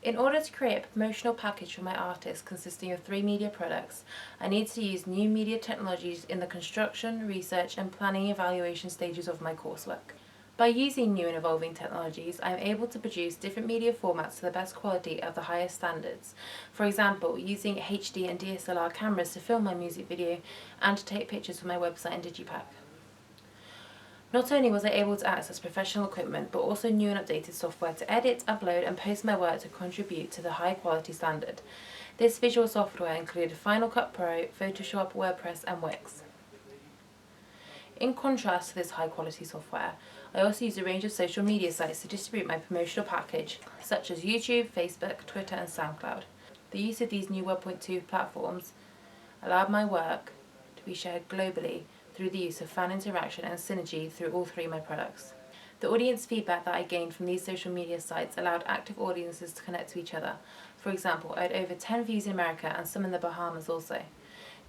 In order to create a promotional package for my artist consisting of 3 media products, I need to use new media technologies in the construction, research and planning evaluation stages of my coursework. By using new and evolving technologies, I am able to produce different media formats to the best quality of the highest standards. For example, using HD and DSLR cameras to film my music video and to take pictures for my website and digipack. Not only was I able to access professional equipment, but also new and updated software to edit, upload and post my work to contribute to the high quality standard. This visual software included Final Cut Pro, Photoshop, WordPress and Wix. In contrast to this high quality software, I also use a range of social media sites to distribute my promotional package, such as YouTube, Facebook, Twitter and SoundCloud. The use of these new Web 2.0 platforms allowed my work to be shared globally through the use of fan interaction and synergy through all 3 of my products. The audience feedback that I gained from these social media sites allowed active audiences to connect to each other. For example, I had over 10 views in America and some in the Bahamas also.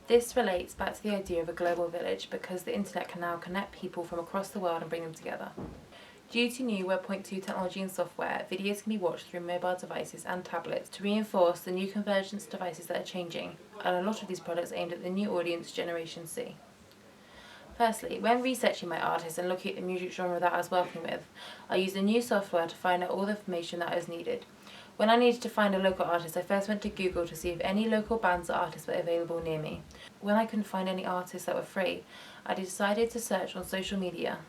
This relates back to the idea of a global village because the internet can now connect people from across the world and bring them together. Due to new Web 2.0 technology and software, videos can be watched through mobile devices and tablets to reinforce the new convergence devices that are changing, and a lot of these products aimed at the new audience, Generation C. Firstly, when researching my artists and looking at the music genre that I was working with, I used a new software to find out all the information that I was needed. When I needed to find a local artist, I first went to Google to see if any local bands or artists were available near me. When I couldn't find any artists that were free, I decided to search on social media.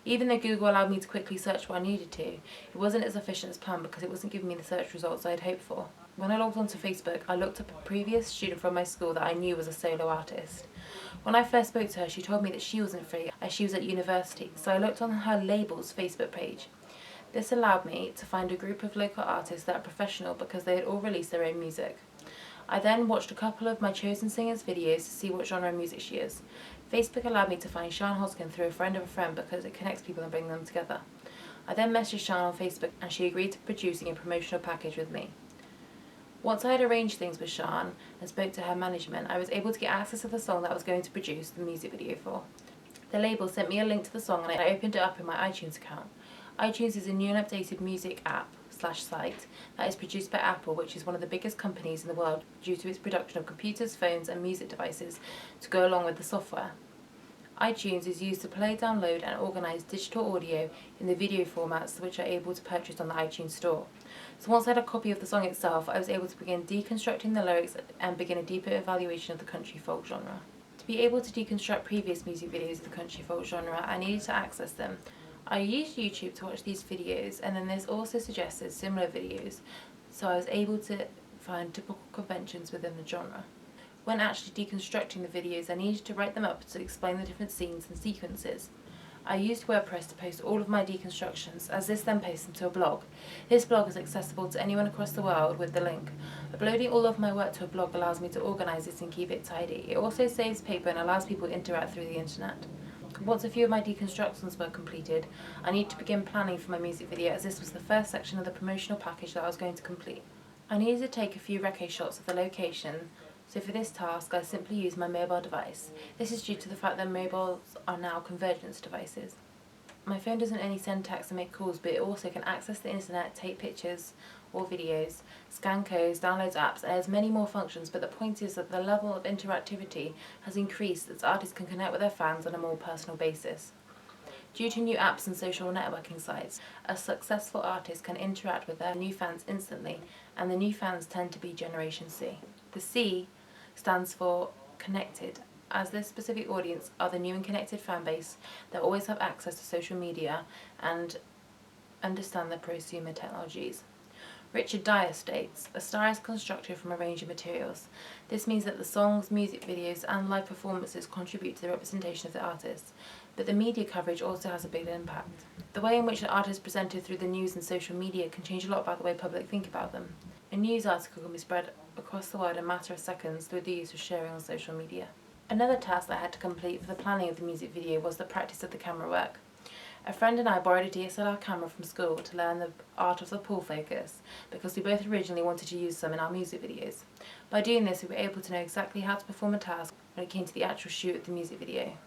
Even though Google allowed me to quickly search what I needed to, it wasn't as efficient as planned because it wasn't giving me the search results I had hoped for. When I logged onto Facebook, I looked up a previous student from my school that I knew was a solo artist. When I first spoke to her, she told me that she wasn't free as she was at university, so I looked on her label's Facebook page. This allowed me to find a group of local artists that are professional because they had all released their own music. I then watched a couple of my chosen singers' videos to see what genre of music she is. Facebook allowed me to find Sian Hoskin through a friend of a friend because it connects people and brings them together. I then messaged Sian on Facebook and she agreed to producing a promotional package with me. Once I had arranged things with Sian and spoke to her management, I was able to get access to the song that I was going to produce the music video for. The label sent me a link to the song and I opened it up in my iTunes account. iTunes is a new and updated music app/site that is produced by Apple, which is one of the biggest companies in the world due to its production of computers, phones and music devices to go along with the software. iTunes is used to play, download and organise digital audio in the video formats which are able to purchase on the iTunes store. So once I had a copy of the song itself, I was able to begin deconstructing the lyrics and begin a deeper evaluation of the country folk genre. To be able to deconstruct previous music videos of the country folk genre, I needed to access them. I used YouTube to watch these videos and then this also suggested similar videos, so I was able to find typical conventions within the genre. When actually deconstructing the videos, I needed to write them up to explain the different scenes and sequences. I used WordPress to post all of my deconstructions, as this then posts them to a blog. This blog is accessible to anyone across the world with the link. Uploading all of my work to a blog allows me to organise it and keep it tidy. It also saves paper and allows people to interact through the internet. Once a few of my deconstructions were completed, I needed to begin planning for my music video, as this was the first section of the promotional package that I was going to complete. I needed to take a few recce shots of the location, so for this task I simply used my mobile device. This is due to the fact that mobiles are now convergence devices. My phone doesn't only send text and make calls, but it also can access the internet, take pictures or videos, scan codes, download apps, and has many more functions, but the point is that the level of interactivity has increased as artists can connect with their fans on a more personal basis. Due to new apps and social networking sites, a successful artist can interact with their new fans instantly, and the new fans tend to be Generation C. The C stands for connected, as this specific audience are the new and connected fan base that always have access to social media and understand the prosumer technologies. Richard Dyer states, "A star is constructed from a range of materials. This means that the songs, music videos and live performances contribute to the representation of the artist, but the media coverage also has a big impact. The way in which an artist is presented through the news and social media can change a lot about the way public think about them. A news article can be spread across the world in a matter of seconds through the use of sharing on social media." Another task that I had to complete for the planning of the music video was the practice of the camera work. A friend and I borrowed a DSLR camera from school to learn the art of the pull focus, because we both originally wanted to use some in our music videos. By doing this, we were able to know exactly how to perform a task when it came to the actual shoot of the music video.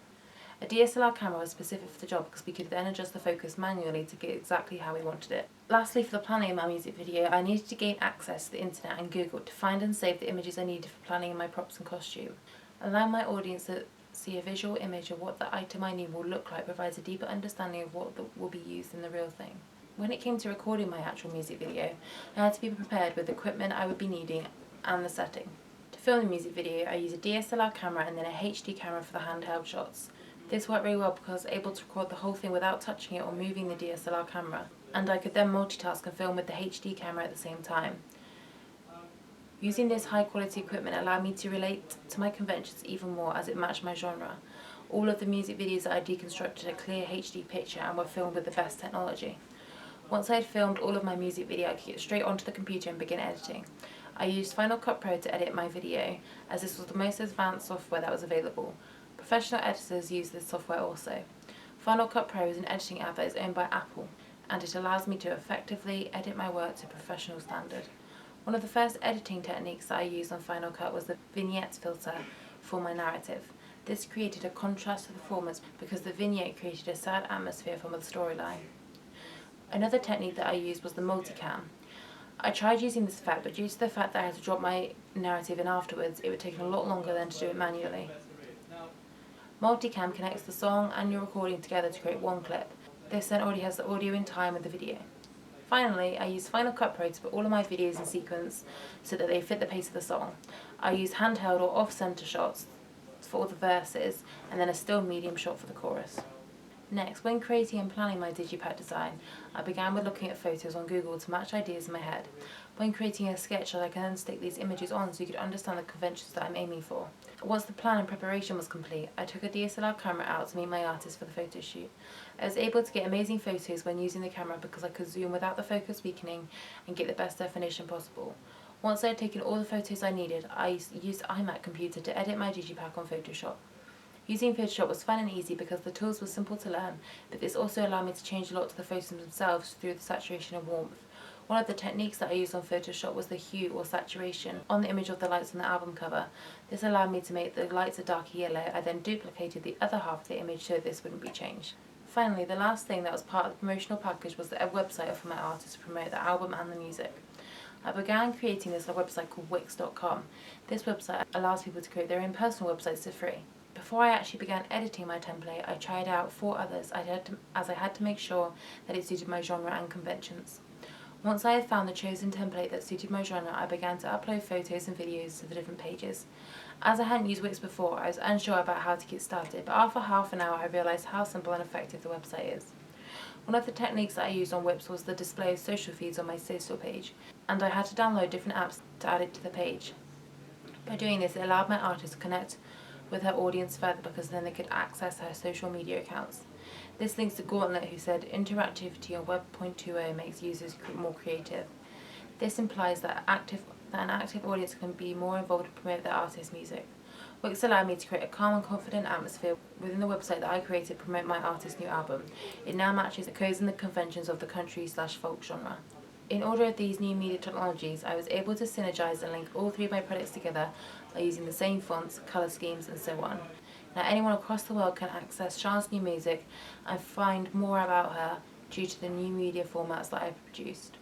A DSLR camera was specific for the job because we could then adjust the focus manually to get exactly how we wanted it. Lastly, for the planning of my music video, I needed to gain access to the internet and Google to find and save the images I needed for planning my props and costume. Allowing my audience to see a visual image of what the item I need will look like provides a deeper understanding of what will be used in the real thing. When it came to recording my actual music video, I had to be prepared with the equipment I would be needing and the setting. To film the music video, I used a DSLR camera and then a HD camera for the handheld shots. This worked really well because I was able to record the whole thing without touching it or moving the DSLR camera, and I could then multitask and film with the HD camera at the same time. Using this high quality equipment allowed me to relate to my conventions even more as it matched my genre. All of the music videos that I deconstructed a clear HD picture and were filmed with the best technology. Once I had filmed all of my music video, I could get straight onto the computer and begin editing. I used Final Cut Pro to edit my video, as this was the most advanced software that was available. Professional editors use this software also. Final Cut Pro is an editing app that is owned by Apple, and it allows me to effectively edit my work to professional standard. One of the first editing techniques that I used on Final Cut was the vignettes filter for my narrative. This created a contrast to the performance because the vignette created a sad atmosphere from the storyline. Another technique that I used was the multicam. I tried using this effect, but due to the fact that I had to drop my narrative in afterwards, it would take a lot longer than to do it manually. Multicam connects the song and your recording together to create one clip. This then already has the audio in time with the video. Finally, I used Final Cut Pro to put all of my videos in sequence so that they fit the pace of the song. I used handheld or off-center shots for all the verses, and then a still medium shot for the chorus. Next, when creating and planning my digipack design, I began with looking at photos on Google to match ideas in my head. When creating a sketch, I can then stick these images on so you could understand the conventions that I'm aiming for. Once the plan and preparation was complete, I took a DSLR camera out to meet my artist for the photo shoot. I was able to get amazing photos when using the camera because I could zoom without the focus weakening and get the best definition possible. Once I had taken all the photos I needed, I used iMac computer to edit my digipack on Photoshop. Using Photoshop was fun and easy because the tools were simple to learn, but this also allowed me to change a lot to the photos themselves through the saturation and warmth. One of the techniques that I used on Photoshop was the hue or saturation on the image of the lights on the album cover. This allowed me to make the lights a darker yellow. I then duplicated the other half of the image so this wouldn't be changed. Finally, the last thing that was part of the promotional package was a website for my artist to promote the album and the music. I began creating this website called Wix.com. This website allows people to create their own personal websites for free. Before I actually began editing my template, I tried out 4 others as I had to make sure that it suited my genre and conventions. Once I had found the chosen template that suited my genre, I began to upload photos and videos to the different pages. As I hadn't used Wix before, I was unsure about how to get started, but after half an hour I realised how simple and effective the website is. One of the techniques that I used on Wix was the display of social feeds on my social page, and I had to download different apps to add it to the page. By doing this, it allowed my artist to connect with her audience further because then they could access her social media accounts. This links to Gauntlet, who said interactivity on Web 2.0 makes users more creative. This implies that an active audience can be more involved to promote their artist's music. Wix allowed me to create a calm and confident atmosphere within the website that I created to promote my artist's new album. It now matches the codes and the conventions of the country/folk genre. In order of these new media technologies, I was able to synergize and link all 3 of my products together by using the same fonts, colour schemes, and so on. Now anyone across the world can access Sian's new music and find more about her due to the new media formats that I've produced.